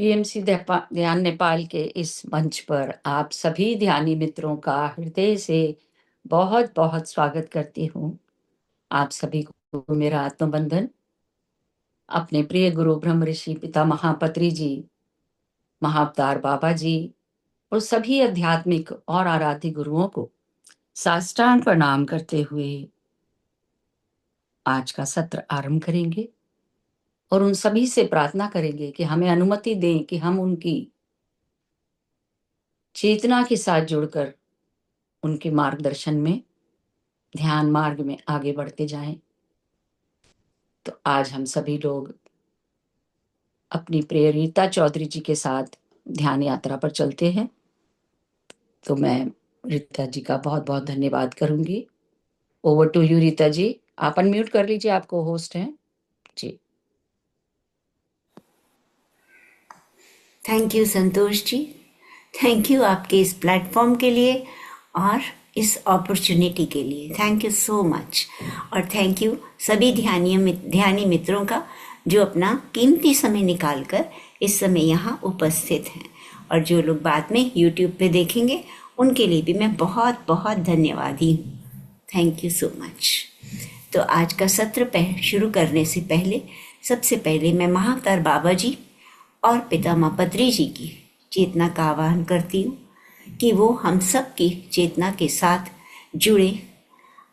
PMC ध्यान नेपाल के इस मंच पर आप सभी ध्यानी मित्रों का हृदय से बहुत बहुत स्वागत करती हूँ। आप सभी को मेरा आत्मबंधन। अपने प्रिय गुरु ब्रह्म ऋषि पिता महापत्री जी, महाअवतार बाबा जी और सभी आध्यात्मिक और आराध्य गुरुओं को साष्टांग प्रणाम करते हुए आज का सत्र आरंभ करेंगे और उन सभी से प्रार्थना करेंगे कि हमें अनुमति दें कि हम उनकी चेतना के साथ जुड़कर उनके मार्गदर्शन में, ध्यान मार्ग में आगे बढ़ते जाएं। तो आज हम सभी लोग अपनी प्रिय रीता चौधरी जी के साथ ध्यान यात्रा पर चलते हैं। तो मैं रीता जी का बहुत बहुत धन्यवाद करूंगी। Over to you Rita ji. आप अनम्यूट कर लीजिए, आपको होस्ट हैं जी। Thank you Santosh ji, thank you आपके इस प्लेटफॉर्म के लिए और इस अपॉर्चुनिटी के लिए। Thank you so much. और थैंक यू सभी ध्यानी मित्रों का जो अपना कीमती समय निकालकर इस समय यहाँ उपस्थित हैं, और जो लोग बाद में यूट्यूब पे देखेंगे उनके लिए भी मैं बहुत बहुत धन्यवादी हूँ। Thank you so much. तो आज का सत्र शुरू करने से पहले सबसे पहले मैं महाअवतार बाबा जी और पितामह पत्री जी की चेतना का आह्वान करती हूँ कि वो हम सब की चेतना के साथ जुड़े,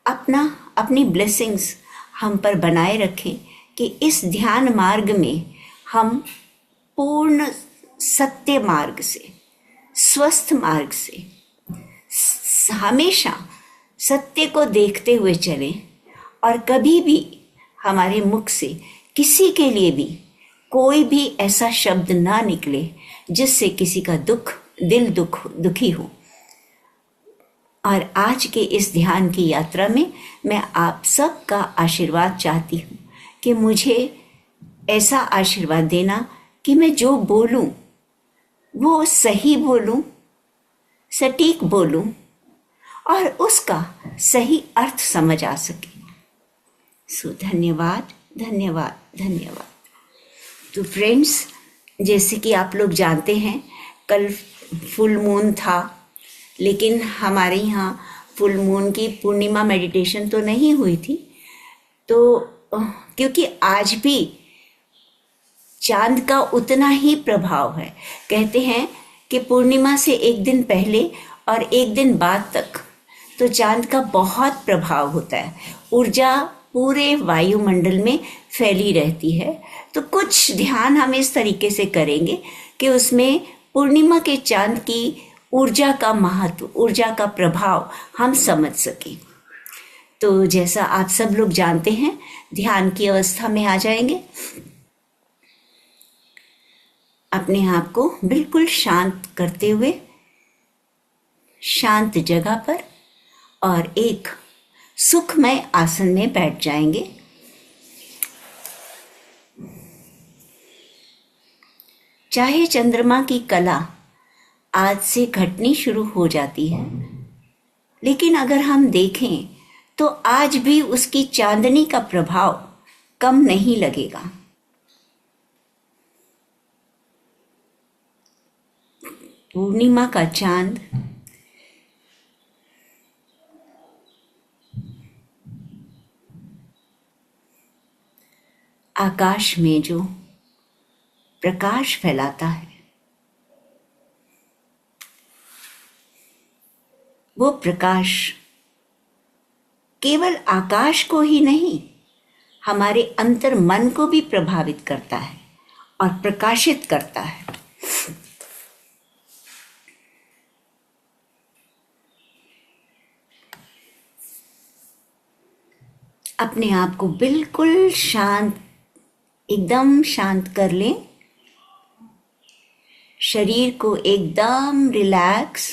अपनी ब्लेसिंग्स हम पर बनाए रखें कि इस ध्यान मार्ग में हम पूर्ण सत्य मार्ग से, स्वस्थ मार्ग से हमेशा सत्य को देखते हुए चलें, और कभी भी हमारे मुख से किसी के लिए भी कोई भी ऐसा शब्द ना निकले जिससे किसी का दिल दुखी हो। और आज के इस ध्यान की यात्रा में मैं आप सब का आशीर्वाद चाहती हूँ कि मुझे ऐसा आशीर्वाद देना कि मैं जो बोलूँ वो सही बोलूँ, सटीक बोलूँ और उसका सही अर्थ समझ आ सके। सो धन्यवाद धन्यवाद धन्यवाद। तो फ्रेंड्स, जैसे कि आप लोग जानते हैं कल फुल मून था, लेकिन हमारे यहाँ फुल मून की पूर्णिमा मेडिटेशन तो नहीं हुई थी। तो क्योंकि आज भी चांद का उतना ही प्रभाव है। कहते हैं कि पूर्णिमा से एक दिन पहले और एक दिन बाद तक तो चांद का बहुत प्रभाव होता है, ऊर्जा पूरे वायुमंडल में फैली रहती है। तो कुछ ध्यान हम इस तरीके से करेंगे कि उसमें पूर्णिमा के चांद की ऊर्जा का महत्व, ऊर्जा का प्रभाव हम समझ सकें। तो जैसा आप सब लोग जानते हैं, ध्यान की अवस्था में आ जाएंगे। अपने आप को बिल्कुल शांत करते हुए शांत जगह पर और एक सुखमय आसन में बैठ जाएंगे। चाहे चंद्रमा की कला आज से घटनी शुरू हो जाती है, लेकिन अगर हम देखें तो आज भी उसकी चांदनी का प्रभाव कम नहीं लगेगा। पूर्णिमा का चांद आकाश में जो प्रकाश फैलाता है, वो प्रकाश केवल आकाश को ही नहीं, हमारे अंतर मन को भी प्रभावित करता है और प्रकाशित करता है। अपने आप को बिल्कुल शांत, एकदम शांत कर लें। शरीर को एकदम रिलैक्स,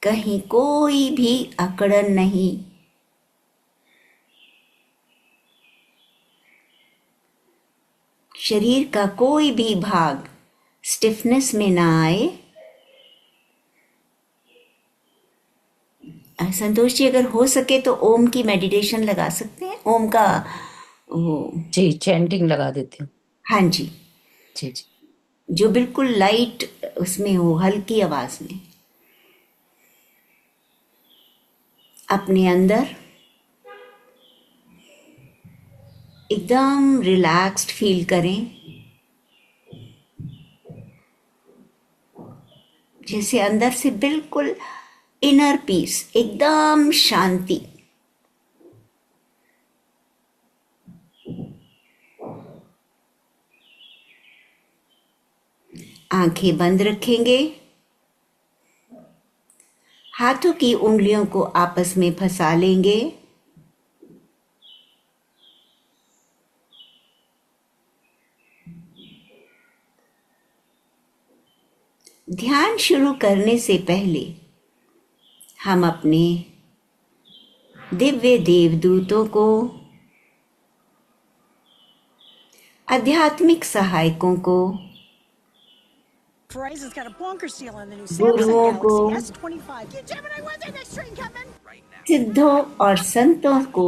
कहीं कोई भी अकड़न नहीं। शरीर का कोई भी भाग स्टिफनेस में ना आए। संतोष जी, अगर हो सके तो ओम की मेडिटेशन लगा सकते हैं। ओम का वो जी, चैंटिंग लगा देती हूँ। हाँ जी, जी, जी। जो बिल्कुल लाइट उसमें हो, हल्की आवाज में अपने अंदर एकदम रिलैक्स्ड फील करें, जैसे अंदर से बिल्कुल इनर पीस, एकदम शांति। आंखें बंद रखेंगे, हाथों की उंगलियों को आपस में फंसा लेंगे, ध्यान शुरू करने से पहले हम अपने दिव्य देवदूतों को, आध्यात्मिक सहायकों को, Verizon's got a bonkers deal on the new गुरुओं Samsung को, Galaxy S25. Yeah, Gemini, when's the next train coming? सिद्धों और संतों को,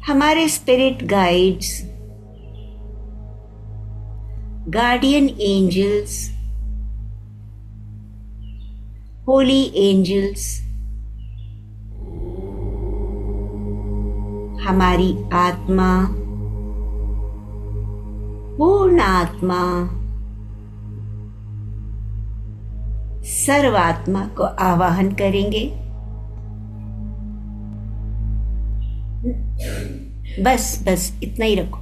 हमारे spirit guides, guardian angels, holy angels, हमारी आत्मा, पूर्ण आत्मा, सर्वात्मा को आवाहन करेंगे। बस बस इतना ही रखो,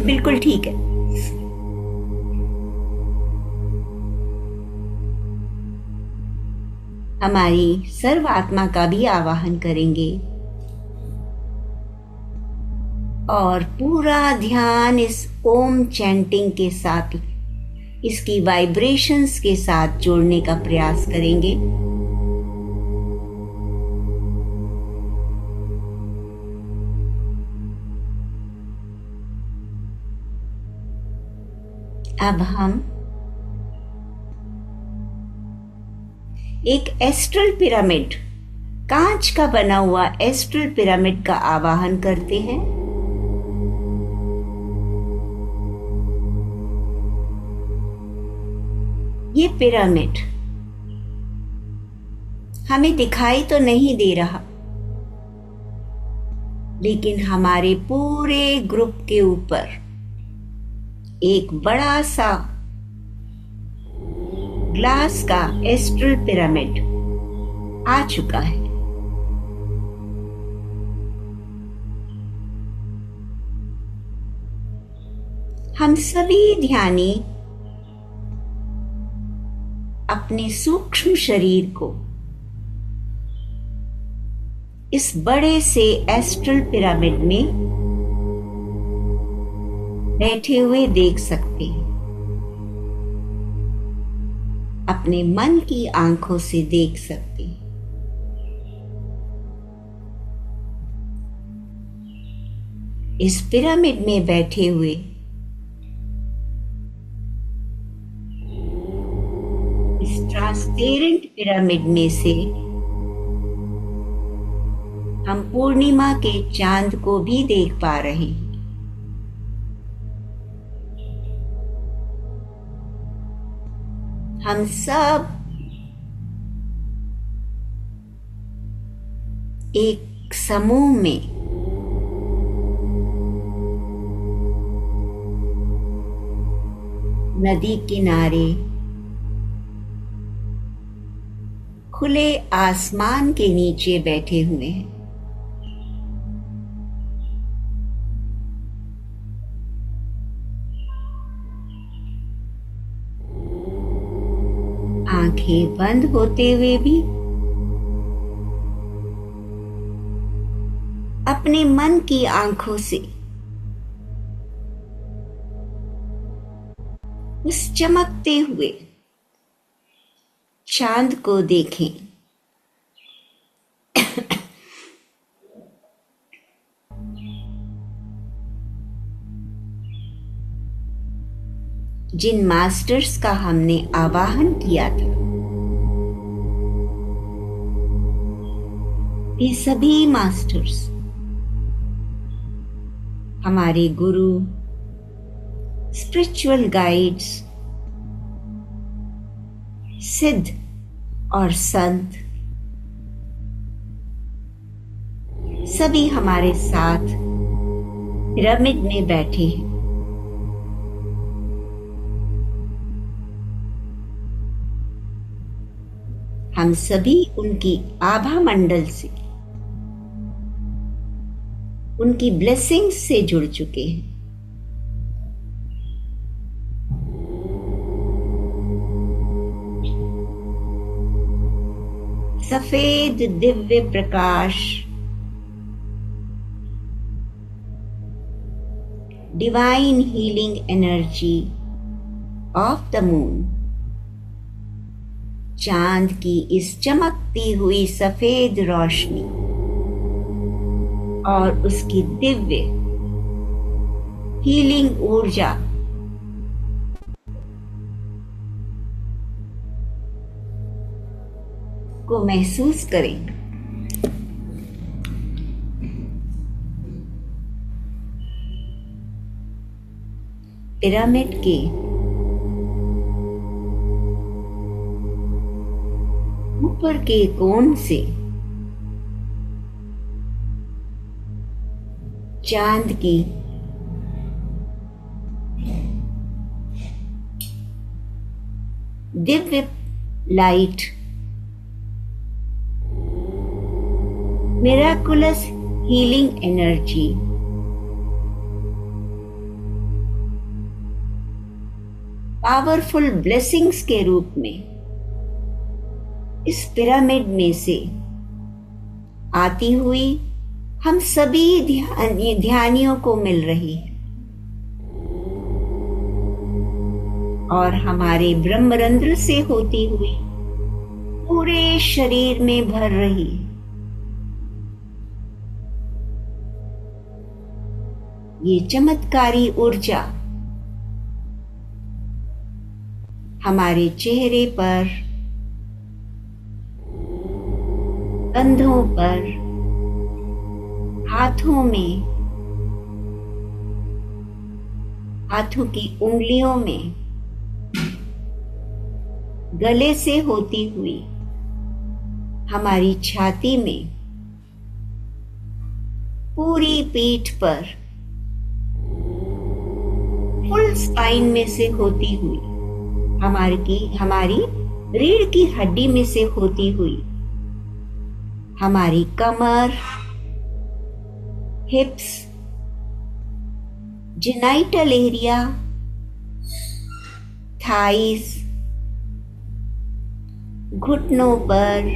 बिल्कुल ठीक है। हमारी सर्वात्मा का भी आवाहन करेंगे और पूरा ध्यान इस ओम चैंटिंग के साथ, इसकी वाइब्रेशंस के साथ जोड़ने का प्रयास करेंगे। अब हम एक एस्ट्रल पिरामिड, कांच का बना हुआ एस्ट्रल पिरामिड का आवाहन करते हैं। ये पिरामिड हमें दिखाई तो नहीं दे रहा, लेकिन हमारे पूरे ग्रुप के ऊपर एक बड़ा सा ग्लास का एस्ट्रल पिरामिड आ चुका है। हम सभी ध्यानी अपने सूक्ष्म शरीर को इस बड़े से एस्ट्रल पिरामिड में बैठे हुए देख सकते हैं, अपने मन की आंखों से देख सकते हैं। इस पिरामिड में बैठे हुए इस ट्रांसपेरेंट पिरामिड में से हम पूर्णिमा के चांद को भी देख पा रहे हैं। हम सब एक समूह में नदी किनारे खुले आसमान के नीचे बैठे हुए हैं। आंखें बंद होते हुए भी अपने मन की आंखों से उस चमकते हुए चांद को देखें। जिन मास्टर्स का हमने आवाहन किया था, ये सभी मास्टर्स, हमारे गुरु, स्पिरिचुअल गाइड्स, सिद्ध और संत, सभी हमारे साथ पिरामिड में बैठे हैं। हम सभी उनकी आभा मंडल से, उनकी ब्लेसिंग्स से जुड़ चुके हैं। सफेद दिव्य प्रकाश, divine healing energy of the moon, चांद की इस चमकती हुई सफेद रोशनी और उसकी दिव्य हीलिंग ऊर्जा को महसूस करें। पिरामिड के ऊपर के कोण से चांद की Divya light, miraculous healing energy powerful blessings के रूप में इस पिरामिड में से आती हुई हम सभी ध्यानियों को मिल रही है और हमारे ब्रह्मरंध्र से होती हुई पूरे शरीर में भर रही है। ये चमत्कारी ऊर्जा हमारे चेहरे पर, कंधों पर, हाथों में, हाथों की उंगलियों में, गले से होती हुई हमारी छाती में, पूरी पीठ पर, फुल स्पाइन में से होती हुई हमारी रीढ़ की हड्डी में से होती हुई हमारी कमर, हिप्स, जेनाइटल एरिया, थाइस, घुटनों पर,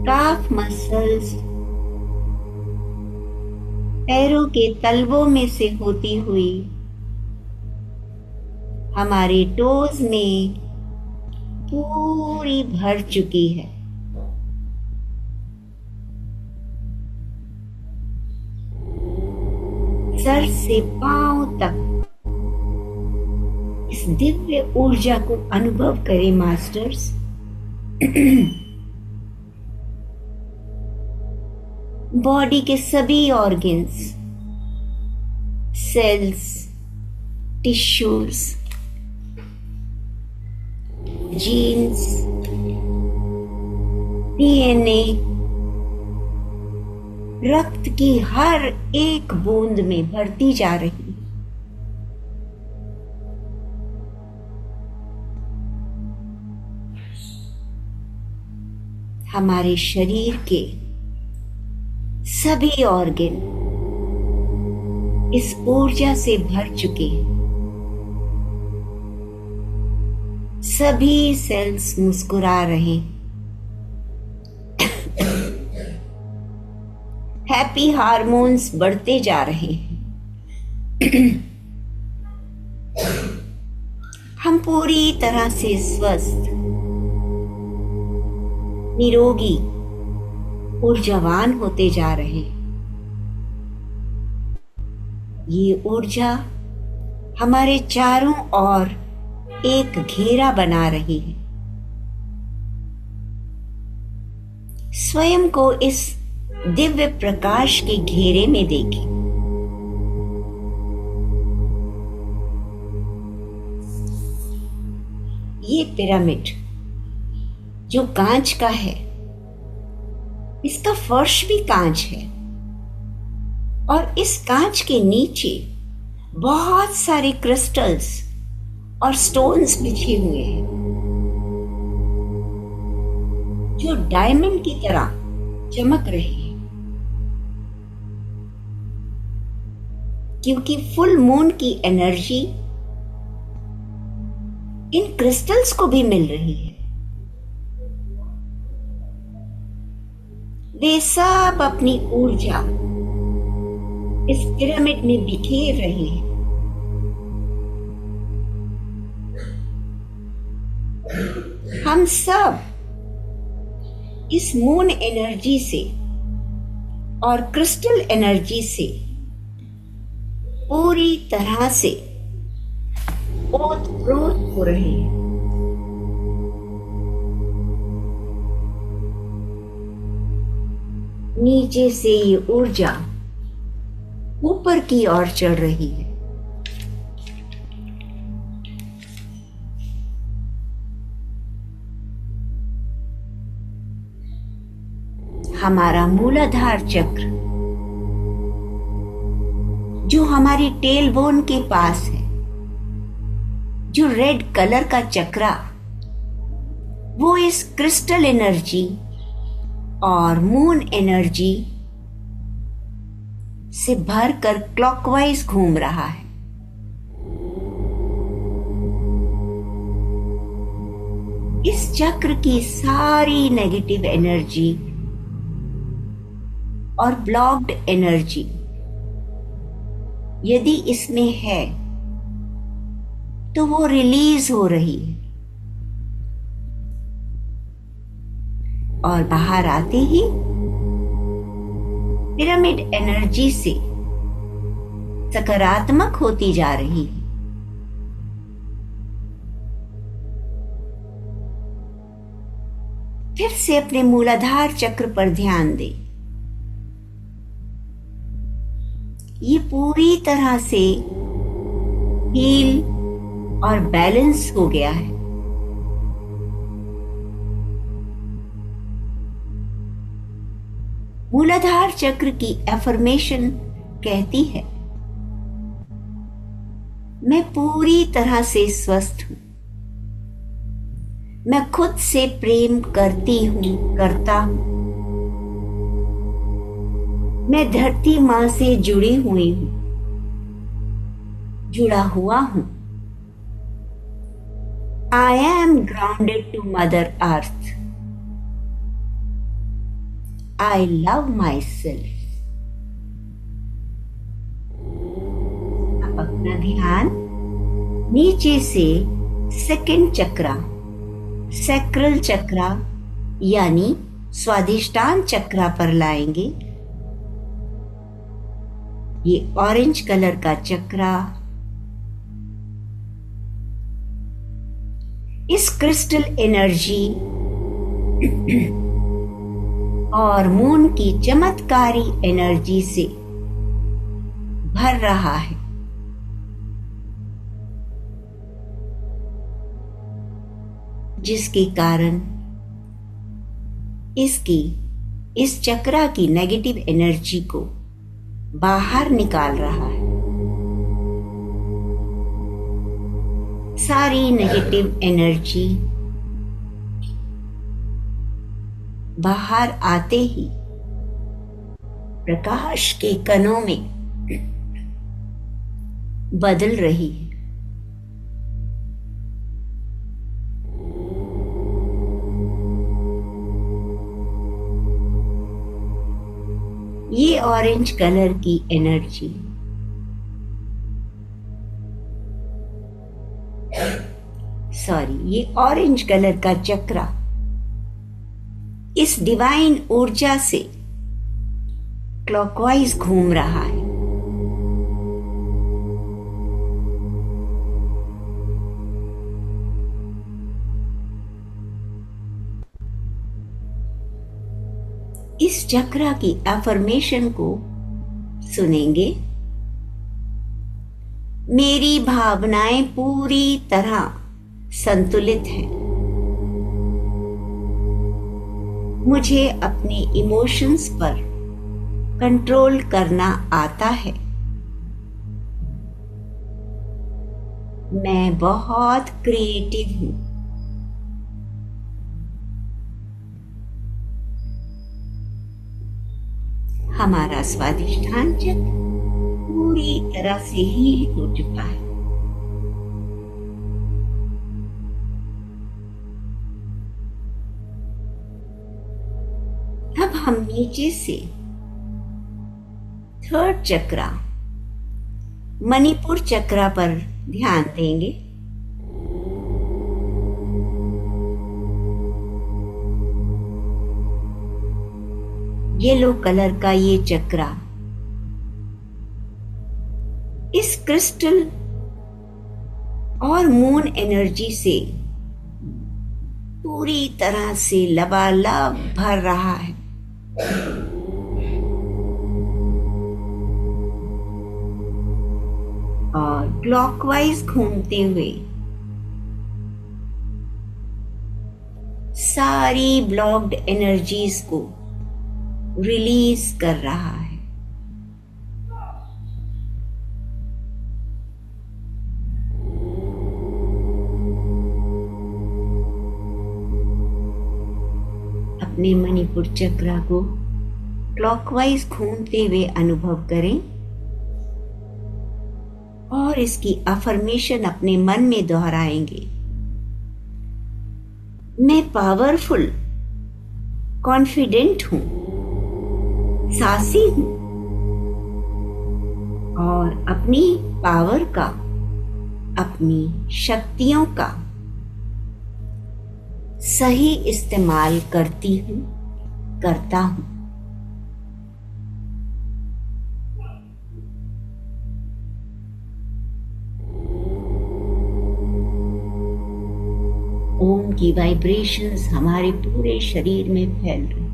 काफ मसल्स, पैरों के तलवों में से होती हुई हमारे टोज में पूरी भर चुकी है। सर से पांव तक इस दिव्य ऊर्जा को अनुभव करें मास्टर्स। बॉडी के सभी organs, cells, tissues, genes, DNA, रक्त की हर एक बूंद में भरती जा रही। हमारे शरीर के सभी ऑर्गन इस ऊर्जा से भर चुके हैं। सभी सेल्स मुस्कुरा रहे, हैप्पी हार्मोन्स बढ़ते जा रहे हैं। हम पूरी तरह से स्वस्थ, निरोगी, ऊर्जावान होते जा रहे हैं। ये ऊर्जा हमारे चारों ओर एक घेरा बना रही है। स्वयं को इस दिव्य प्रकाश के घेरे में देखें। ये पिरामिड जो कांच का है, इसका फर्श भी कांच है और इस कांच के नीचे बहुत सारे क्रिस्टल्स और स्टोन्स बिछे हुए हैं जो डायमंड की तरह चमक रहे हैं, क्योंकि फुल मून की एनर्जी इन क्रिस्टल्स को भी मिल रही है। वे सब अपनी ऊर्जा इस पिरामिड में बिखेर रहे हैं। हम सब इस मून एनर्जी से और क्रिस्टल एनर्जी से पूरी तरह से ओतप्रोत हो रहे हैं। नीचे से ये ऊर्जा ऊपर की ओर चढ़ रही है। हमारा मूलाधार चक्र जो हमारी टेल बोन के पास है, जो रेड कलर का चक्रा, वो इस क्रिस्टल एनर्जी और मून एनर्जी से भरकर क्लॉकवाइज घूम रहा है। इस चक्र की सारी नेगेटिव एनर्जी और ब्लॉक्ड एनर्जी यदि इसमें है तो वो रिलीज हो रही है और बाहर आते ही पिरामिड एनर्जी से सकारात्मक होती जा रही है। फिर से अपने मूलाधार चक्र पर ध्यान दें। ये पूरी तरह से हील और बैलेंस हो गया है। मूलाधार चक्र की एफर्मेशन कहती है, मैं पूरी तरह से स्वस्थ हूं, मैं खुद से प्रेम करती हूं, करता हूं, मैं धरती मां से जुड़ी हुई हूं, जुड़ा हुआ हूं। I am grounded to Mother Earth. I love myself. अब अपना ध्यान नीचे से सेकंड चक्रा, सैक्रल चक्रा यानी स्वादिष्टान चक्रा पर लाएंगे। ये ऑरेंज कलर का चक्रा इस क्रिस्टल एनर्जी और मून की चमत्कारी एनर्जी से भर रहा है। जिसके कारण इस चक्रा की नेगेटिव एनर्जी को बाहर निकाल रहा है। सारी नेगेटिव एनर्जी बाहर आते ही प्रकाश के कणों में बदल रही है। ये ऑरेंज कलर की एनर्जी ये ऑरेंज कलर का चक्रा इस डिवाइन ऊर्जा से क्लॉकवाइज घूम रहा है। इस चक्र की अफर्मेशन को सुनेंगे। मेरी भावनाएं पूरी तरह संतुलित हैं। मुझे अपने इमोशंस पर कंट्रोल करना आता है। मैं बहुत क्रिएटिव हूं। हमारा स्वादिष्ठान चक्र पूरी तरह से हील हो चुका है। अब हम नीचे से थर्ड चक्र मणिपुर चक्र पर ध्यान देंगे। येलो कलर का ये चक्र इस क्रिस्टल और मून एनर्जी से पूरी तरह से लबालब भर रहा है। और क्लॉकवाइज घूमते हुए सारी ब्लॉक्ड एनर्जीज को रिलीज कर रहा है। अपने मणिपुर चक्र को क्लॉकवाइज घूमते हुए अनुभव करें और इसकी अफर्मेशन अपने मन में दोहराएंगे। मैं पावरफुल, कॉन्फिडेंट हूं, साहसी हूं और अपनी पावर का, अपनी शक्तियों का सही इस्तेमाल करती हूं, करता हूं। ओम की वाइब्रेशंस हमारे पूरे शरीर में फैल रही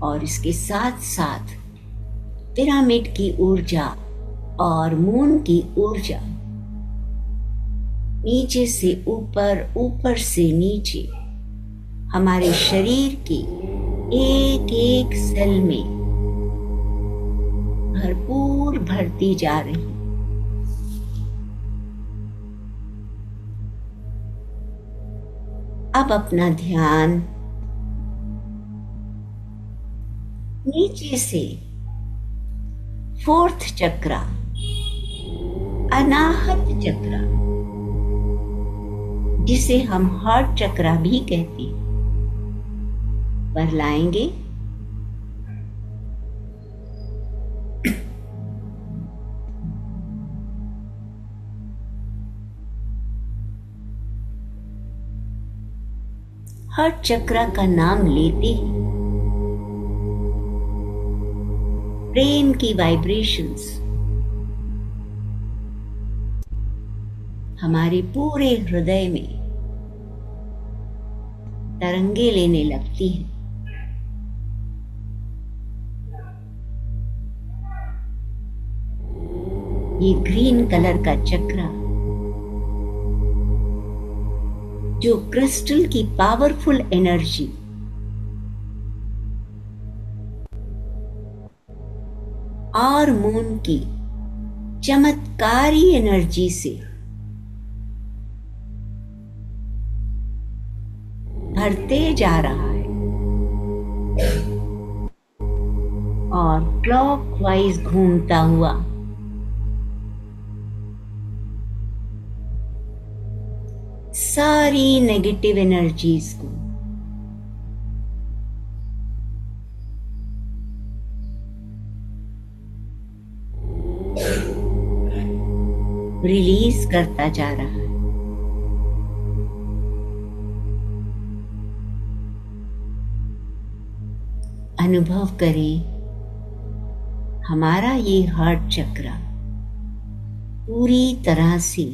और इसके साथ साथ पिरामिड की ऊर्जा और मून की ऊर्जा नीचे से ऊपर, ऊपर से नीचे हमारे शरीर के एक एक सेल में भरपूर भरती जा रही। अब अपना ध्यान नीचे से फोर्थ चक्र, अनाहत चक्र, जिसे हम हार्ट चक्र भी कहते हैं, पर लाएंगे। हार्ट चक्र का नाम लेते ही प्रेम की वाइब्रेशंस हमारे पूरे हृदय में तरंगे लेने लगती हैं। ये ग्रीन कलर का चक्र जो क्रिस्टल की पावरफुल एनर्जी और मून की चमत्कारी एनर्जी से भरते जा रहा है और क्लॉकवाइज घूमता हुआ सारी नेगेटिव एनर्जीज को रिलीज करता जा रहा है। अनुभव करें हमारा ये हार्ट चक्र पूरी तरह से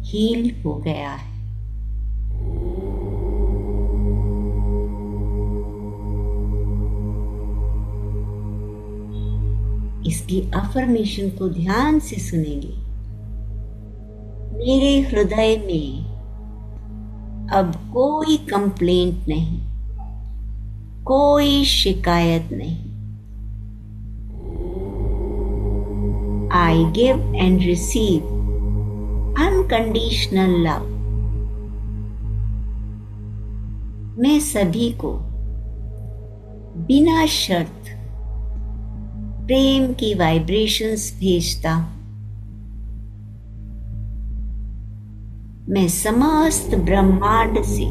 हील हो गया है। इसकी अफर्मेशन को ध्यान से सुनेंगे। मेरे हृदय में अब कोई कंप्लेंट नहीं, कोई शिकायत नहीं। I give and receive unconditional love. मैं सभी को बिना शर्त प्रेम की वाइब्रेशंस भेजता हूं। मैं समस्त ब्रह्मांड से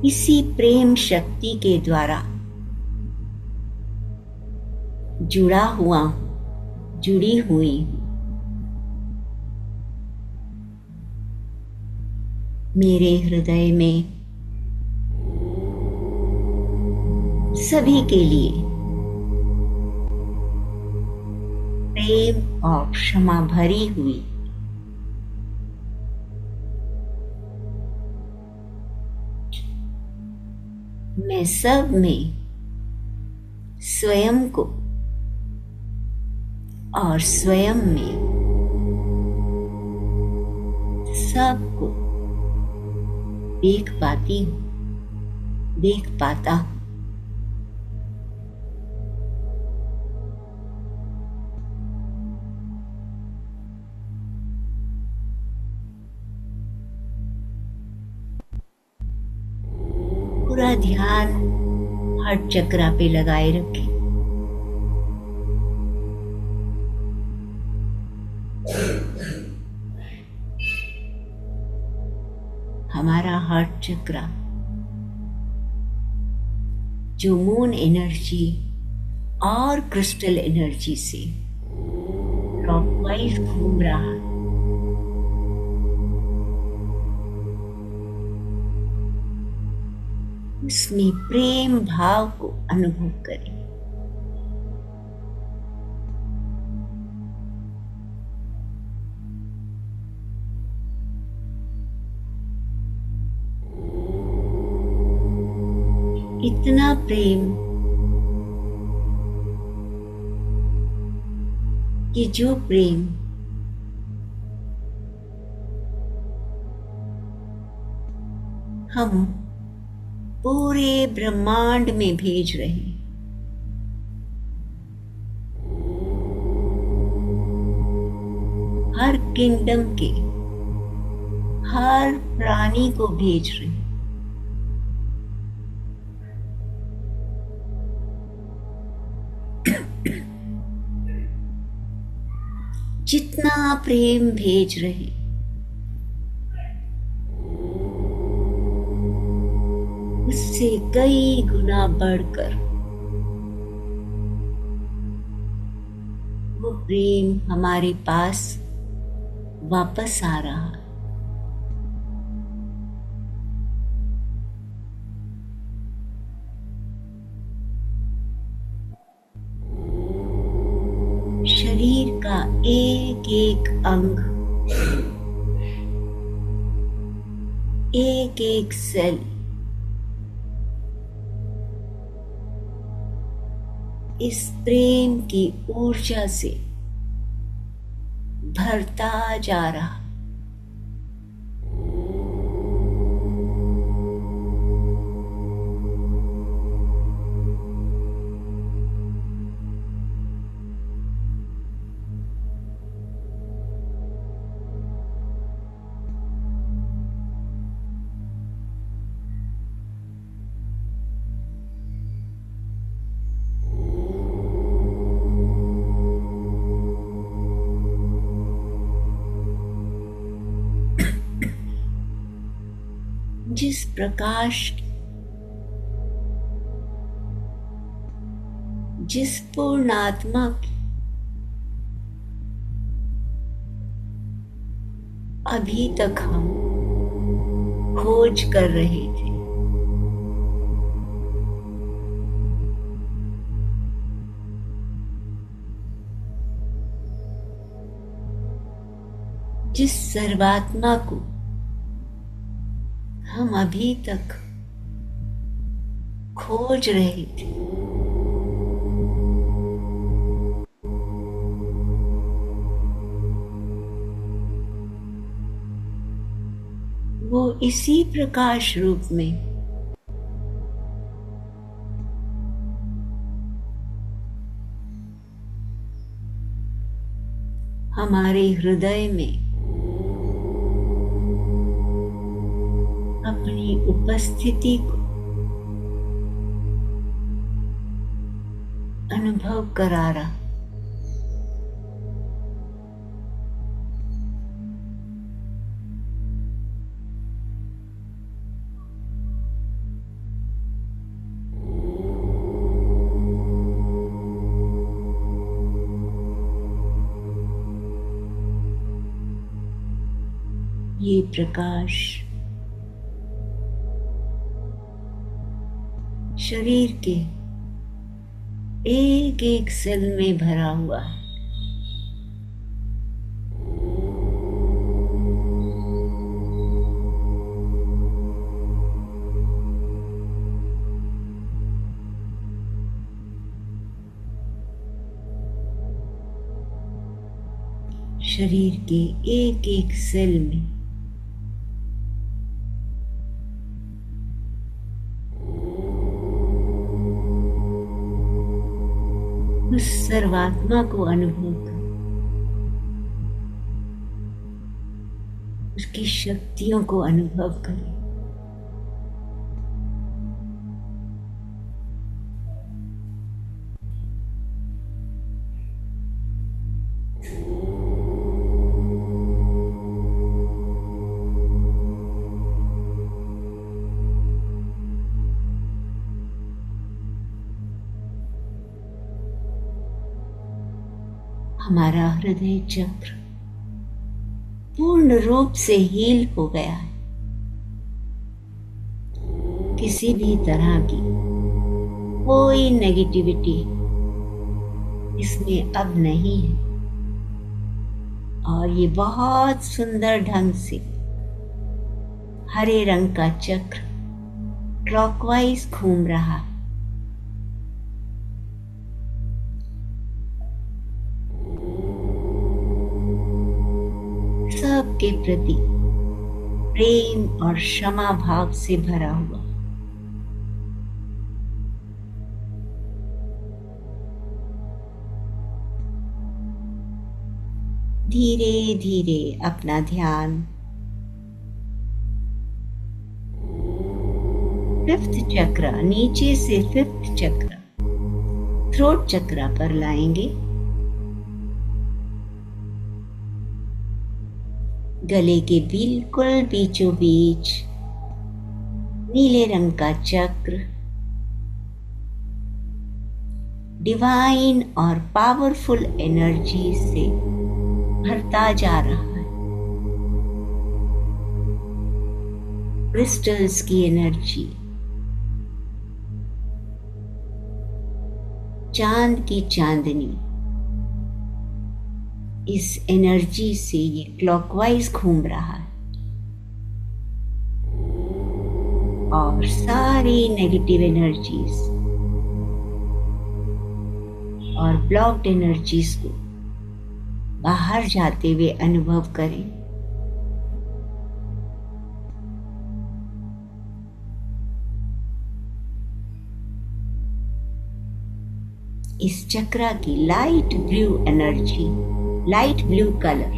इसी प्रेम शक्ति के द्वारा जुड़ा हुआ हूं, जुड़ी हुई हूं। मेरे हृदय में सभी के लिए प्रेम और क्षमा भरी हुई मैं सब में स्वयं को और स्वयं में सबको देख पाती हूं, देख पाता हूं। पूरा ध्यान हार्ट चक्रा पे लगाए रखें। हमारा हार्ट चक्रा जो मून एनर्जी और क्रिस्टल एनर्जी से क्लॉकवाइज घूम रहा है, उसमें प्रेम भाव को अनुभव करें। इतना प्रेम कि जो प्रेम हम पूरे ब्रह्मांड में भेज रहे हैं, हर किंगडम के हर प्राणी को भेज रहे हैं। जितना प्रेम भेज रहे उससे कई गुना बढ़कर वो प्रेम हमारे पास वापस आ रहा है। शरीर का एक एक अंग, एक एक सेल इस प्रेम की ऊर्जा से भरता जा रहा। जिस प्रकाश, जिस पूर्ण आत्मा की अभी तक हम खोज कर रहे थे, जिस सर्वात्मा को हम अभी तक खोज रहे थे। वो इसी प्रकाश रूप में हमारे हृदय में अपनी उपस्थिति को अनुभव करा रहा। ये प्रकाश शरीर के एक एक सेल में भरा हुआ है। शरीर के एक एक सेल में उस सर्वात्मा को अनुभव करो, उसकी शक्तियों को अनुभव करो। हमारा हृदय चक्र पूर्ण रूप से हील हो गया है। किसी भी तरह की कोई नेगेटिविटी इसमें अब नहीं है और ये बहुत सुंदर ढंग से हरे रंग का चक्र क्लॉकवाइज घूम रहा है। सबके प्रति प्रेम और क्षमा भाव से भरा हुआ। धीरे धीरे अपना ध्यान फिफ्थ चक्र, नीचे से फिफ्थ चक्र, थ्रोट चक्र पर लाएंगे। गले के बिल्कुल बीचों बीच नीले रंग का चक्र डिवाइन और पावरफुल एनर्जी से भरता जा रहा है। क्रिस्टल्स की एनर्जी, चांद की चांदनी, इस एनर्जी से ये क्लॉकवाइज घूम रहा है और सारी नेगेटिव एनर्जीज और ब्लॉक्ड एनर्जीज को बाहर जाते हुए अनुभव करें। इस चक्र की light blue energy, light blue colour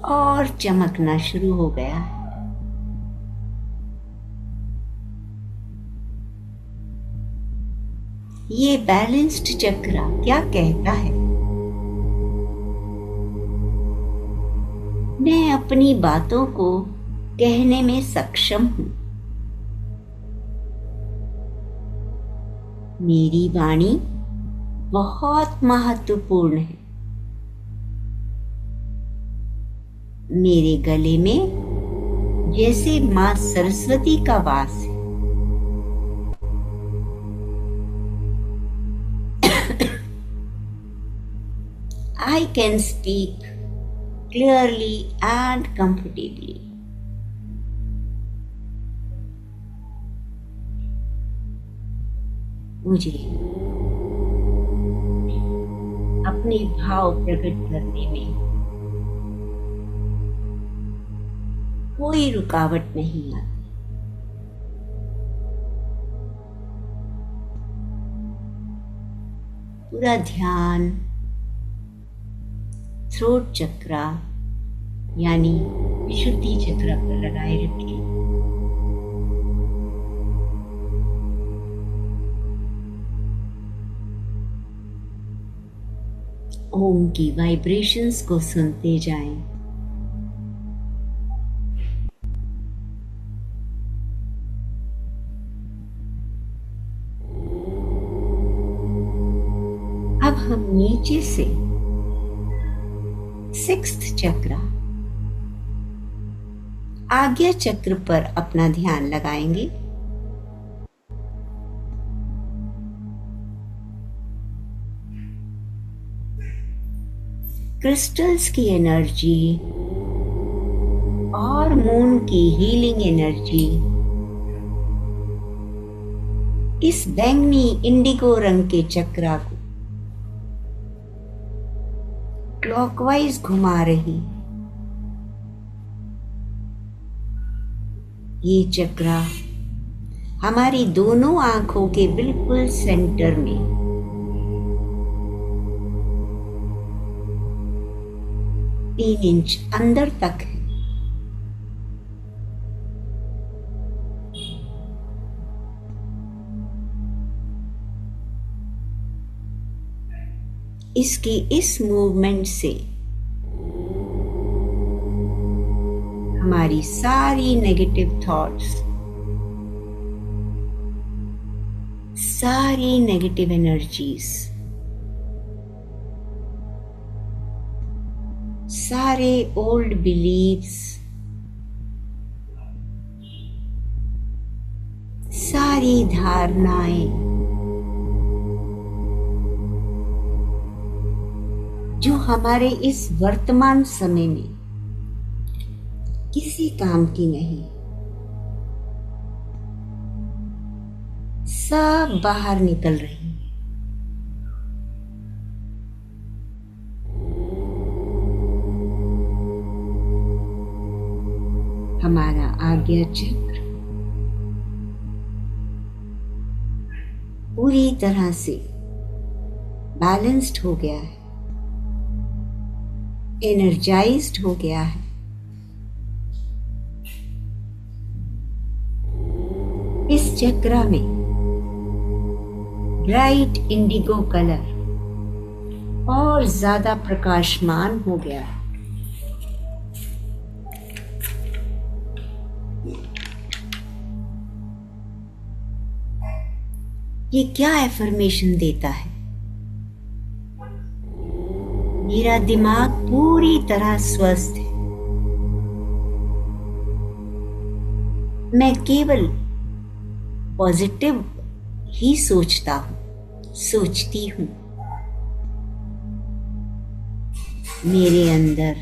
और चमकना शुरू हो गया है। ये बैलेंस्ड चक्र क्या कहता है? मैं अपनी बातों को कहने में सक्षम हूं। मेरी वाणी बहुत महत्वपूर्ण है। मेरे गले में जैसे मां सरस्वती का वास है। I can speak clearly and comfortably. मुझे अपने भाव प्रकट करने में कोई रुकावट नहीं आती। पूरा ध्यान थ्रोट चक्रा यानी विशुद्धि चक्र पर लगाए रखें। ओम की वाइब्रेशंस को सुनते जाएं। अब हम नीचे से सिक्स्थ चक्र आज्ञा चक्र पर अपना ध्यान लगाएंगे। क्रिस्टल्स की एनर्जी और मून की हीलिंग एनर्जी इस बैंगनी इंडिगो रंग के चक्रा को क्लॉकवाइज घुमा रही। ये चक्रा हमारी दोनों आंखों के बिल्कुल सेंटर में 3 इंच अंदर तक है। इसकी इस मूवमेंट से हमारी सारी नेगेटिव थॉट्स, सारी नेगेटिव एनर्जीज, सारे ओल्ड बिलीव्स, सारी धारणाएं जो हमारे इस वर्तमान समय में किसी काम की नहीं, सब बाहर निकल रही है। हमारा आज्ञा चक्र पूरी तरह से बैलेंस्ड हो गया है, एनर्जाइज्ड हो गया है। इस चक्र में ब्राइट इंडिगो कलर और ज्यादा प्रकाशमान हो गया है। ये क्या एफर्मेशन देता है? मेरा दिमाग पूरी तरह स्वस्थ है। मैं केवल पॉजिटिव ही सोचता हूं, सोचती हूं। मेरे अंदर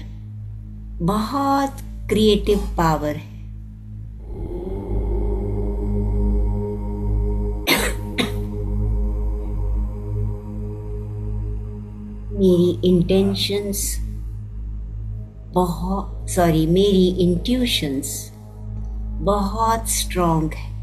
बहुत क्रिएटिव पावर है। मेरी इंटेंशंस मेरी इंट्यूशंस बहुत स्ट्रॉन्ग है।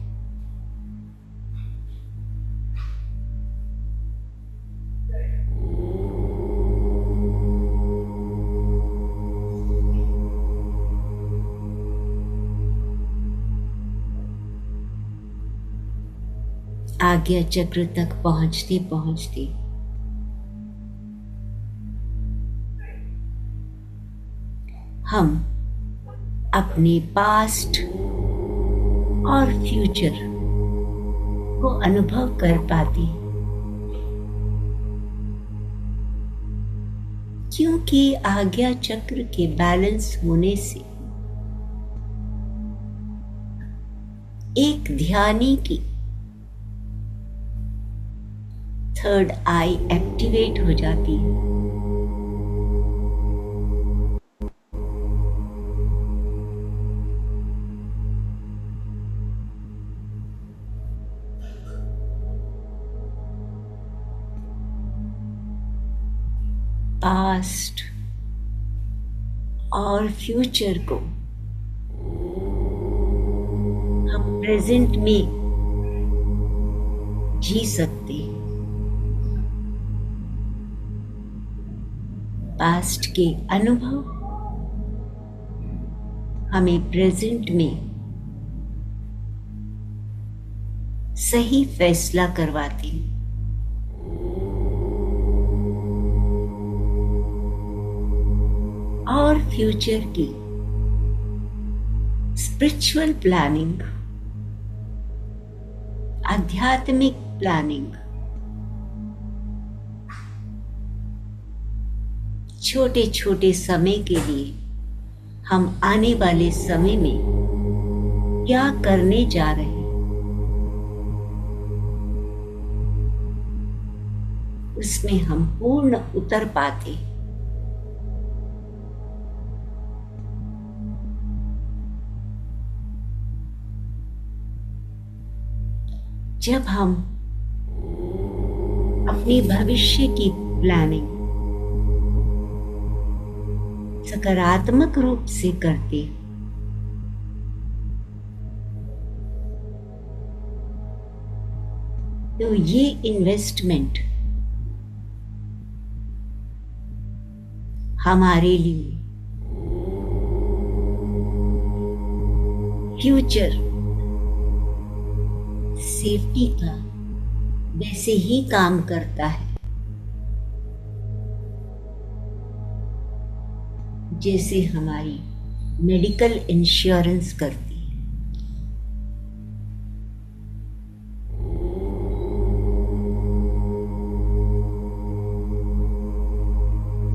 आज्ञा चक्र तक पहुंचते पहुंचते हम अपने पास्ट और फ्यूचर को अनुभव कर पाते हैं, क्योंकि आज्ञा चक्र के बैलेंस होने से एक ध्यानी की थर्ड आई एक्टिवेट हो जाती है। पास्ट और फ्यूचर को हम प्रेजेंट में जी सकते हैं। पास्ट के अनुभव हमें प्रेजेंट में सही फैसला करवाते हैं। और फ्यूचर की स्पिरिचुअल प्लानिंग, आध्यात्मिक प्लानिंग, छोटे छोटे समय के लिए हम आने वाले समय में क्या करने जा रहे हैं, उसमें हम पूर्ण उतर पाते। जब हम अपने भविष्य की प्लानिंग सकारात्मक रूप से करते, तो ये इन्वेस्टमेंट हमारे लिए फ्यूचर सेफ्टी का वैसे ही काम करता है जैसे हमारी मेडिकल इंश्योरेंस करती है।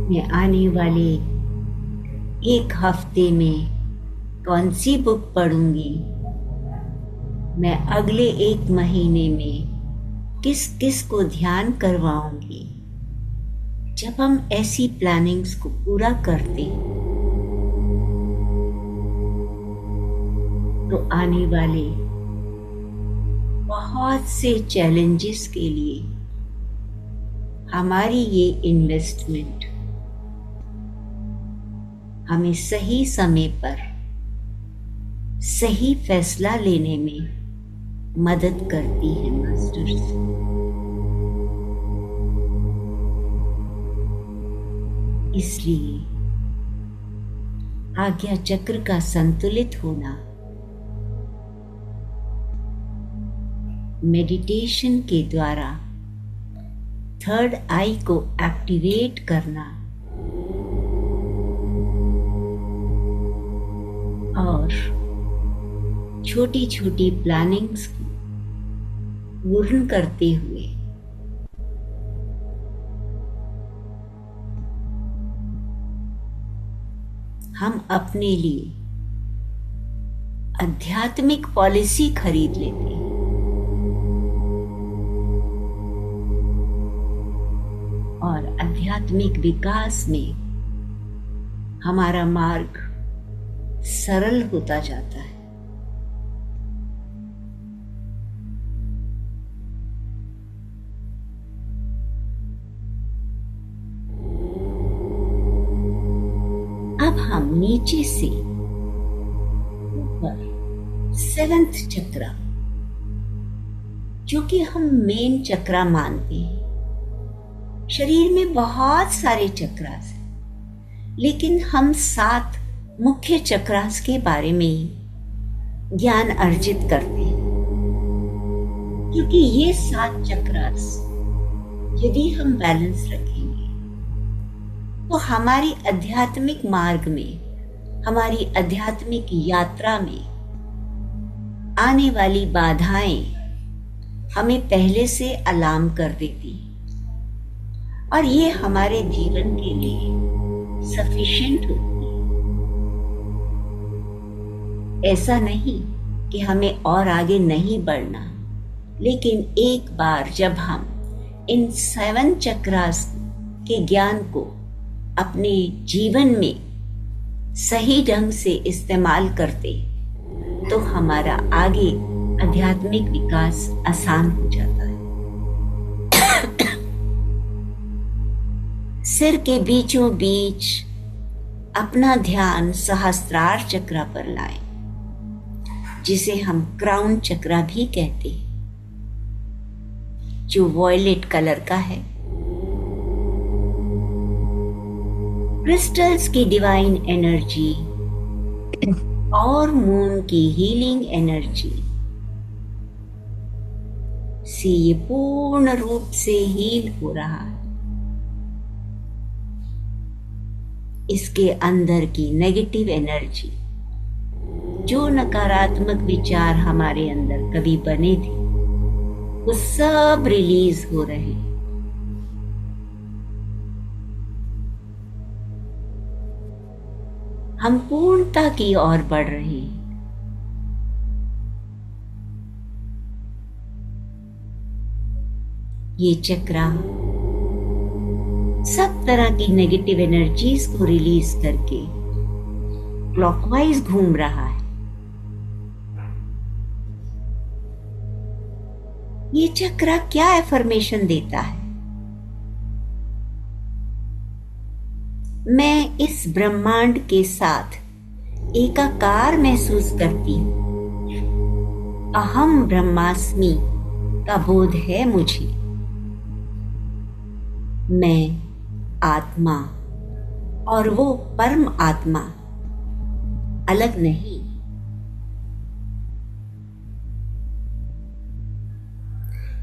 मैं आने वाले एक हफ्ते में कौन सी बुक पढ़ूंगी, मैं अगले एक महीने में किस किस को ध्यान करवाऊंगी। जब हम ऐसी प्लानिंग्स को पूरा करते तो आने वाले बहुत से चैलेंजेस के लिए हमारी ये इन्वेस्टमेंट हमें सही समय पर सही फैसला लेने में मदद करती है मास्टर्स। इसलिए आज्ञा चक्र का संतुलित होना, मेडिटेशन के द्वारा थर्ड आई को एक्टिवेट करना और छोटी छोटी प्लानिंग्स को पूर्ण करते हुए हम अपने लिए आध्यात्मिक पॉलिसी खरीद लेते हैं और आध्यात्मिक विकास में हमारा मार्ग सरल होता जाता है। अब हम नीचे से ऊपर 7th चक्र, जो कि हम मेन चक्र मानते हैं। शरीर में बहुत सारे चक्रास हैं, लेकिन हम 7 मुख्य चक्रास के बारे में ही ज्ञान अर्जित करते हैं, क्योंकि ये 7 चक्रास यदि हम बैलेंस रखेंगे तो हमारी आध्यात्मिक मार्ग में, हमारी आध्यात्मिक यात्रा में आने वाली बाधाएं हमें पहले से अलार्म कर देती और ये हमारे जीवन के लिए सफिशिएंट होती है। ऐसा नहीं कि हमें और आगे नहीं बढ़ना, लेकिन एक बार जब हम इन 7 चक्रास के ज्ञान को अपने जीवन में सही ढंग से इस्तेमाल करते तो हमारा आगे आध्यात्मिक विकास आसान हो जाता है। सिर के बीचों बीच अपना ध्यान सहस्त्रार चक्र पर लाएं, जिसे हम क्राउन चक्र भी कहते हैं, जो वॉयलेट कलर का है। क्रिस्टल्स की डिवाइन एनर्जी और मून की हीलिंग एनर्जी से ये पूर्ण रूप से हील हो रहा है। इसके अंदर की नेगेटिव एनर्जी, जो नकारात्मक विचार हमारे अंदर कभी बने थे, वो सब रिलीज हो रहे हैं। हम पूर्णता की ओर बढ़ रहे हैं। ये चक्र सब तरह की नेगेटिव एनर्जीज को रिलीज करके क्लॉकवाइज घूम रहा है। ये चक्र क्या एफर्मेशन देता है? मैं इस ब्रह्मांड के साथ एकाकार महसूस करती हूं। अहम ब्रह्मास्मि का बोध है मुझे। मैं आत्मा और वो परम आत्मा अलग नहीं।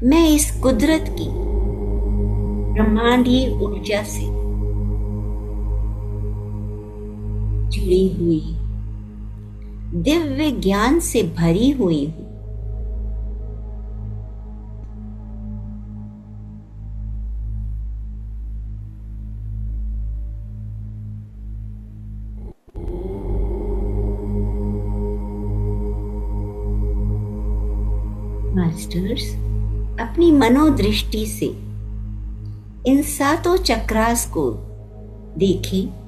मैं इस कुदरत की ब्रह्मांडीय ऊर्जा से जुड़ी हुई, दिव्य ज्ञान से भरी हुई हूं। मास्टर्स, अपनी मनोदृष्टि से इन सातों चक्रास को देखें।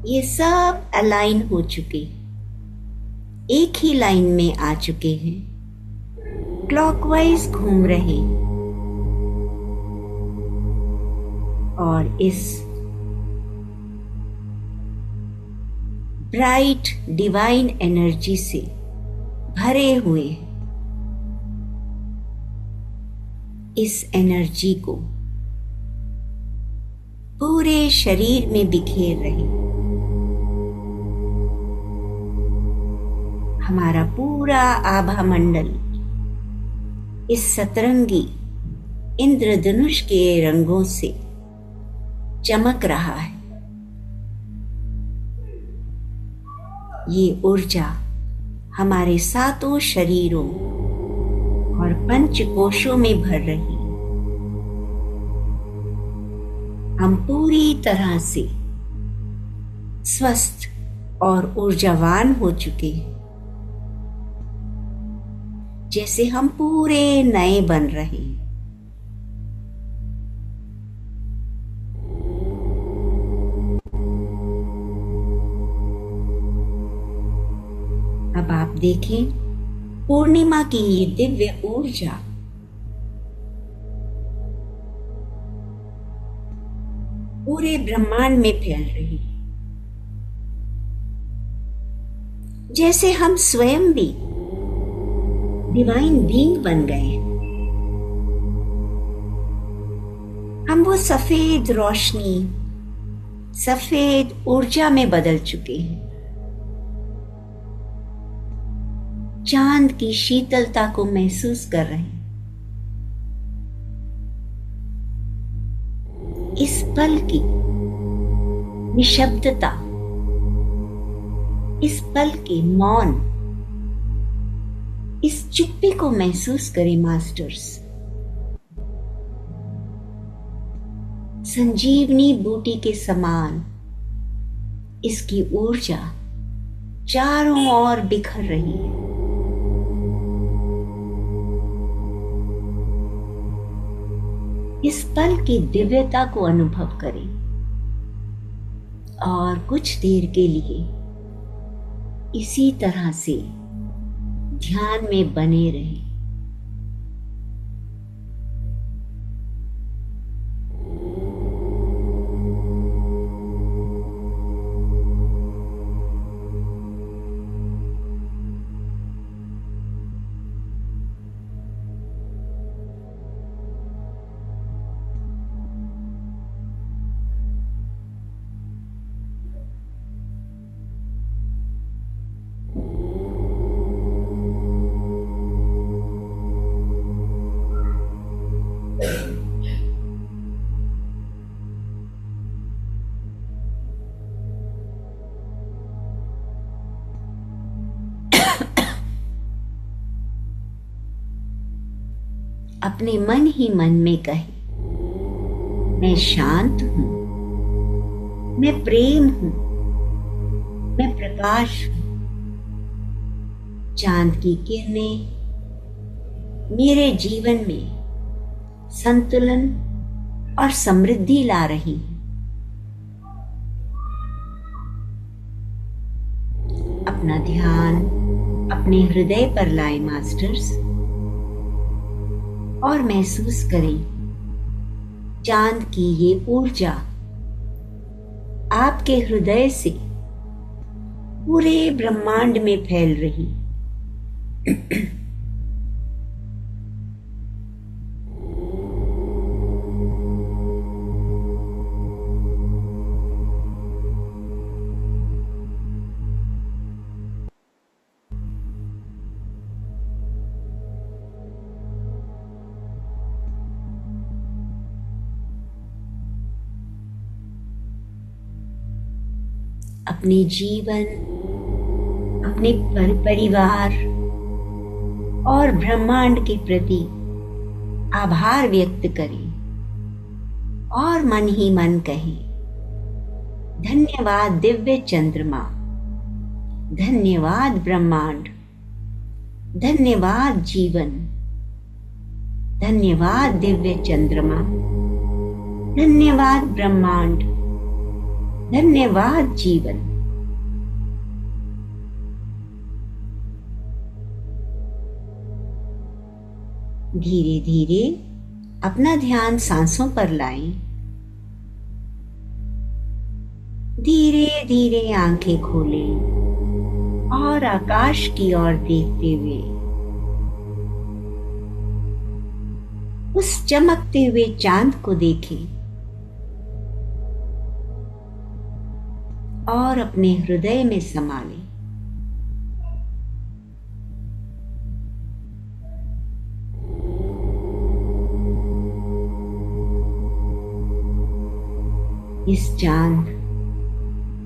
ये सब अलाइन हो चुके, एक ही लाइन में आ चुके हैं, क्लॉकवाइज घूम रहे और इस ब्राइट डिवाइन एनर्जी से भरे हुए। इस एनर्जी को पूरे शरीर में बिखेर रहे। हमारा पूरा आभा मंडल इस सतरंगी इंद्रधनुष के रंगों से चमक रहा है। ये ऊर्जा हमारे सातों शरीरों और पंच कोशों में भर रही। हम पूरी तरह से स्वस्थ और ऊर्जावान हो चुके हैं, जैसे हम पूरे नए बन रहे हैं। अब आप देखें, पूर्णिमा की ये दिव्य ऊर्जा पूरे ब्रह्मांड में फैल रही है, जैसे हम स्वयं भी डिवाइन बीइंग बन गए। हम वो सफेद रोशनी, सफेद ऊर्जा में बदल चुके हैं। चांद की शीतलता को महसूस कर रहे हैं। इस पल की निशब्दता, इस पल के मौन, इस चुप्पी को महसूस करें मास्टर्स। संजीवनी बूटी के समान इसकी ऊर्जा चारों ओर बिखर रही है। इस पल की दिव्यता को अनुभव करें और कुछ देर के लिए इसी तरह से ध्यान में बने रहें। अपने मन ही मन में कहे, मैं शांत हूं, मैं प्रेम हूं, मैं प्रकाश हूं। चांद की किरणें मेरे जीवन में संतुलन और समृद्धि ला रही हैं। अपना ध्यान अपने हृदय पर लाए मास्टर्स, और महसूस करें चांद की ये ऊर्जा आपके हृदय से पूरे ब्रह्मांड में फैल रही। अपने जीवन, अपने परिवार और ब्रह्मांड के प्रति आभार व्यक्त करें और मन ही मन कहें, धन्यवाद दिव्य चंद्रमा, धन्यवाद ब्रह्मांड, धन्यवाद जीवन, धन्यवाद दिव्य चंद्रमा, धन्यवाद ब्रह्मांड, धन्यवाद जीवन। धीरे धीरे अपना ध्यान सांसों पर लाएं। धीरे धीरे आंखें खोलें और आकाश की ओर देखते हुए उस चमकते हुए चांद को देखें और अपने हृदय में समा लें। इस चांद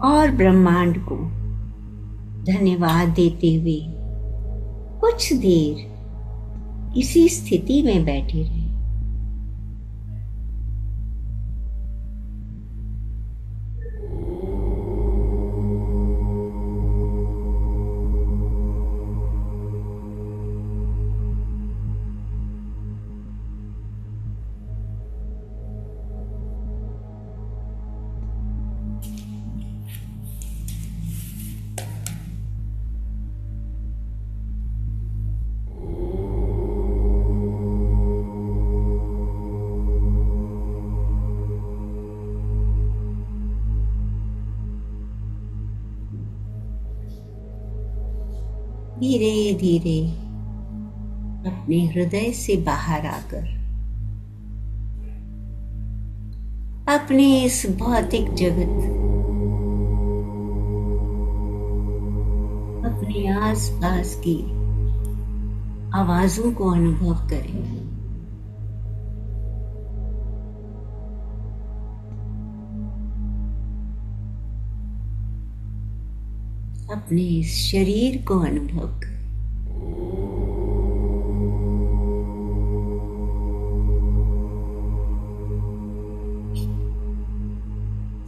और ब्रह्मांड को धन्यवाद देते हुए कुछ देर इसी स्थिति में बैठे रहें। धीरे धीरे अपने हृदय से बाहर आकर अपने इस भौतिक जगत, अपने आसपास की आवाजों को अनुभव करें। अपने इस शरीर को अनुभव करें।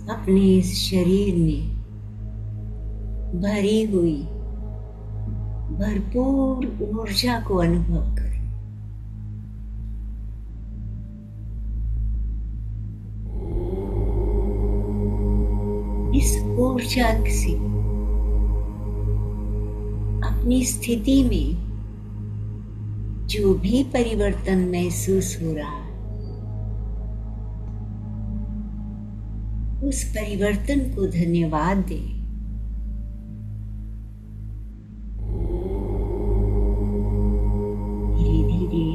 अपने इस शरीर में भरी हुई भरपूर ऊर्जा को अनुभव करें। इस ऊर्जा से अपनी स्थिति में जो भी परिवर्तन महसूस हो रहा है, उस परिवर्तन को धन्यवाद दें। धीरे धीरे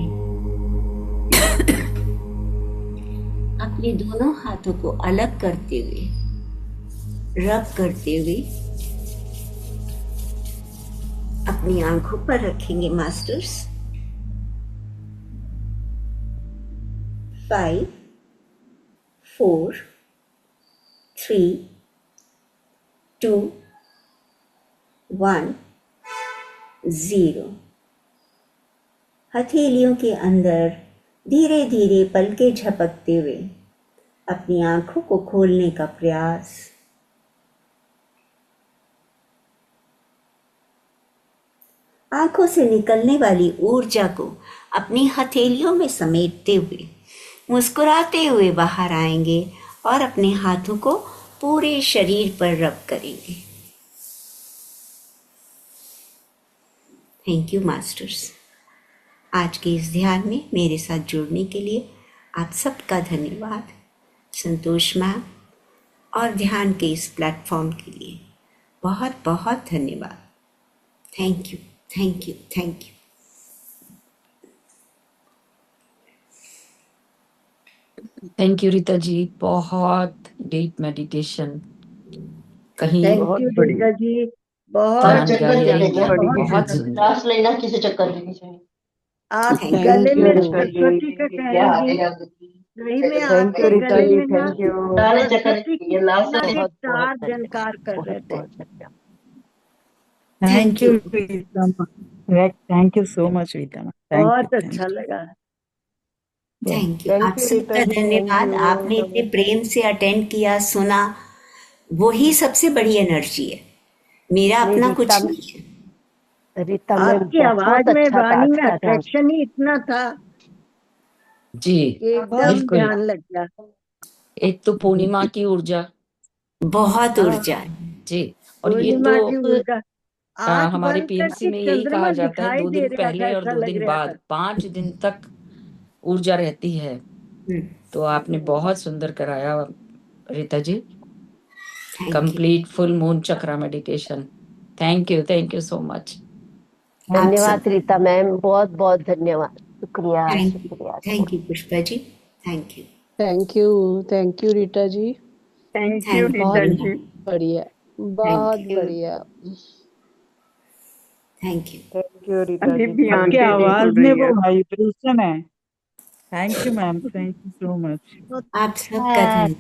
अपने दोनों हाथों को अलग करते हुए, रब करते हुए अपनी आंखों पर रखेंगे मास्टर्स। 5 4 3 2 1 0। हथेलियों के अंदर धीरे धीरे पलके झपकते हुए अपनी आंखों को खोलने का प्रयास। आंखों से निकलने वाली ऊर्जा को अपनी हथेलियों में समेटते हुए मुस्कुराते हुए बाहर आएंगे और अपने हाथों को पूरे शरीर पर रब करेंगे। Thank you masters. आज के इस ध्यान में मेरे साथ जुड़ने के लिए आप सबका धन्यवाद। संतोष मैम और ध्यान के इस प्लेटफॉर्म के लिए बहुत बहुत धन्यवाद। Thank you, thank you, thank you. Thank you Rita ji, बहुत डीप मेडिटेशन, कहीं थैंक बहुत यू बढ़िया। रीता जी, बहुत ध्यान चक्कर बढ़िया, गहराई लेना में, बड़ी बहुत बहुत मेहनत। बढ़िया। सुंदर। सांस लेना किसे चक्कर लेनी चाहिए। आप थैंक गले में थैंक सरस्वती का कहेंगी, नहीं में यू आपके रीता गले जी, में ना थैंक यू। सरस्वती की ये लास्ट वीणा के बहुत बहुत तार धन्यवाद, झनकार कर रहे बहुत थे। बहुत धन्यवाद। Thank Thank you. you, Rita. Thank you so much, Rita. Thank you, बहुत thank अच्छा you. लगा। थैंक यू, आप थैंक यू रीता सबका जी, थैंक धन्यवाद। आपने इतने यू। प्रेम से अटेंड किया, सुना, वही सबसे बड़ी एनर्जी है। मेरा नहीं अपना रीता, कुछ नहीं है। रीता मैम आपकी आवाज बहुत में, अच्छा था वाणी आज में का ध्यान। अट्रैक्शन ही इतना था जी कि एकदम बिल्कुल। ध्यान लग गया। एक तो पूर्णिमा की ऊर्जा, बहुत हाँ, ऊर्जा है। जी, और ये पूर्णिमा की तो ऊर्जा, आंख हमारे बंद पीएमसी करके में यही कहा चंद्रमा जाता है, दिखाई 2 दे दिन रहा था, पहले और ऐसा 2 लग दिन रहा था। बाद 5 दिन तक ऊर्जा रहती है। तो आपने बहुत सुंदर कराया Rita ji, thank you. Complete full moon chakra meditation. Thank you so much. आप सब धन्यवाद रीता मैम, बहुत बहुत धन्यवाद। शुक्रिया, शुक्रिया। Thank you Pushpa ji, thank you. Thank you Rita ji. Thank you, thank Rita you, ji. बढ़िया, थैंक बहुत यू, बढ़िया। Thank you. Thank you Rita अभी जी, भी थैंक आपके यू। आवाज में वो वाइब्रेशन है। Thank you, ma'am. Thank you so much. आप सबका धन्यवाद।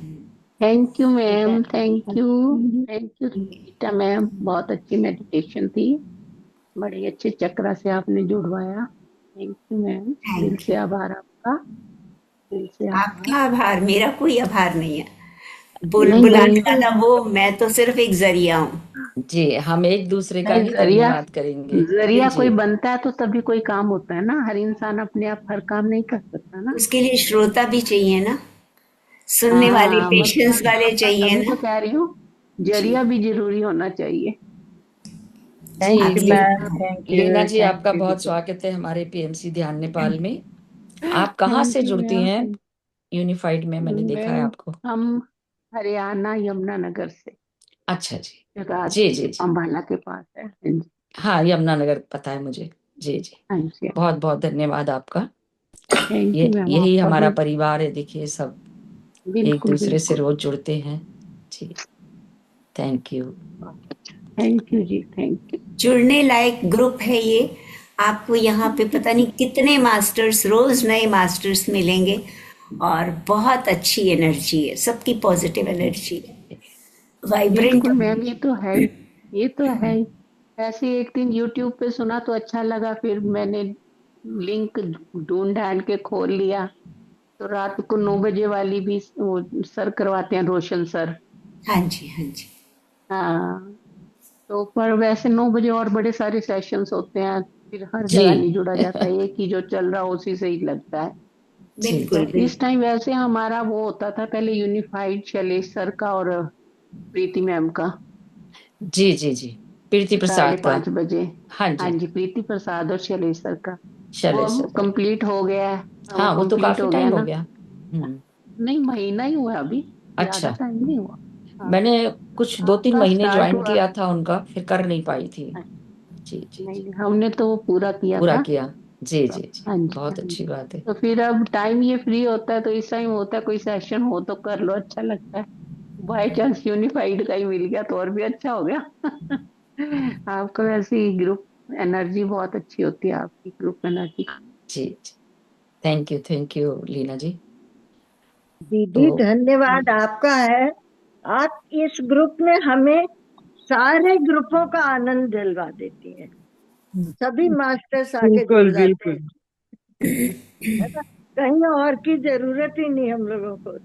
Thank you ma'am, thank you Rita ma'am, बहुत अच्छी मेडिटेशन थी, बड़े अच्छे चक्रा से आपने जुड़वाया। थैंक यू मैम, दिल थैंक से यू। आभार आपका, दिल से आभार। आपका आभार, मेरा कोई आभार नहीं है। नहीं बुलाने नहीं वाला वो, मैं तो सिर्फ एक जरिया हूँ। जी, हम एक दूसरे का नहीं, ही जरिया धन्यवाद करेंगे। जरिया जी कोई बनता है तो तभी कोई काम होता है ना। हर इंसान अपने आप हर काम नहीं कर सकता ना। उसके लिए श्रोता भी चाहिए ना, सुनने वाले हाँ पेशेंस मतलब वाले चाहिए तभी ना। तो कह रही हूँ, जी, जरिया भी जरूरी होना चाहिए। जी Thank आप you, ली, ma'am. सब Thank Leena you. Ji, Thank आपका you, बहुत Rita. स्वागत है हमारे पीएमसी ध्यान नेपाल में। आप कहाँ थैंक से यू जुड़ती मैम। हैं? यूनिफाइड में मैंने देखा है मैम आपको। हम हरियाणा यमुनानगर से, अच्छा जी, जी जगाधरी जी जी, अम्बाला के पास है। हाँ जी, हाँ यमुनानगर पता है मुझे। जी जी, हाँ जी, बहुत बहुत धन्यवाद आपका। थैंक ये यू मैम, यही आपका हमारा भी। परिवार है, देखिए सब एक बिल्कुल दूसरे से बिल्कुल, रोज जुड़ते हैं। जी, थैंक यू। थैंक यू जी, थैंक यू। जुड़ने लायक ग्रुप है ये। आपको यहाँ पे पता नहीं कितने मास्टर्स, रोज नए मास्टर्स मिलेंगे और बहुत अच्छी एनर्जी है, सबकी पॉजिटिव एनर्जी है, वाइब्रेंट। बिल्कुल मैम, ये तो है ही, ये तो है ही। ऐसे एक दिन यूट्यूब पे सुना तो अच्छा लगा, फिर मैंने लिंक ढूंढ ढांड के खोल लिया। तो रात को 9 बजे वाली भी वो सर करवाते हैं, रोशन सर। हाँ जी, हाँ जी, हाँ, तो पर वैसे 9 बजे और बड़े सारे सेशंस होते हैं, फिर हर जी जगह नहीं जुड़ा जाता है, एक ही जो चल रहा है उसी से ही लगता है। जी बिल्कुल तो जी इस बिल्कुल। टाइम वैसे हमारा वो होता था पहले, यूनिफाइड शैलेश सर का और प्रीति मैम का, जी जी जी, प्रीति साढ़े प्रसाद का। 5 बजे। हाँ हाँ जी, जी, प्रीति प्रसाद और शैलेश सर का। वो शैलेश अब सर का। कंप्लीट हो गया है, वो हाँ वो तो कंप्लीट काफी हो गया टाइम हो ना। गया। नहीं, महीना ही हुआ अभी, ज्यादा अच्छा, टाइम नहीं हुआ। हाँ, मैंने कुछ 2-3 आपका महीने स्टार्ट ज्वाइन हुआ। किया था उनका, फिर कर नहीं पाई थी। जी जी नहीं जी, नहीं, हमने तो वो पूरा किया पूरा था। किया। जी जी जी, हाँ जी, बहुत हाँ जी। अच्छी बात है। तो फिर अब टाइम ये फ्री होता है तो इस टाइम होता है, कोई सेशन हो तो कर लो, अच्छा लगता है। बाय चांस यूनिफाइड का ही मिल गया तो और भी अच्छा हो गया। आपका वैसे ही ग्रुप एनर्जी बहुत अच्छी होती है, आपकी ग्रुप एनर्जी। जी जी, थैंक यू लीना जी। दीदी तो धन्यवाद आपका है। आप इस ग्रुप में हमें सारे ग्रुपों का आनंद दिलवा देती हैं। सभी मास्टर्स आके जुड़ बिल्कुल जाते बिल्कुल। हैं, है ना। कहीं और की जरूरत ही नहीं हम लोगों को।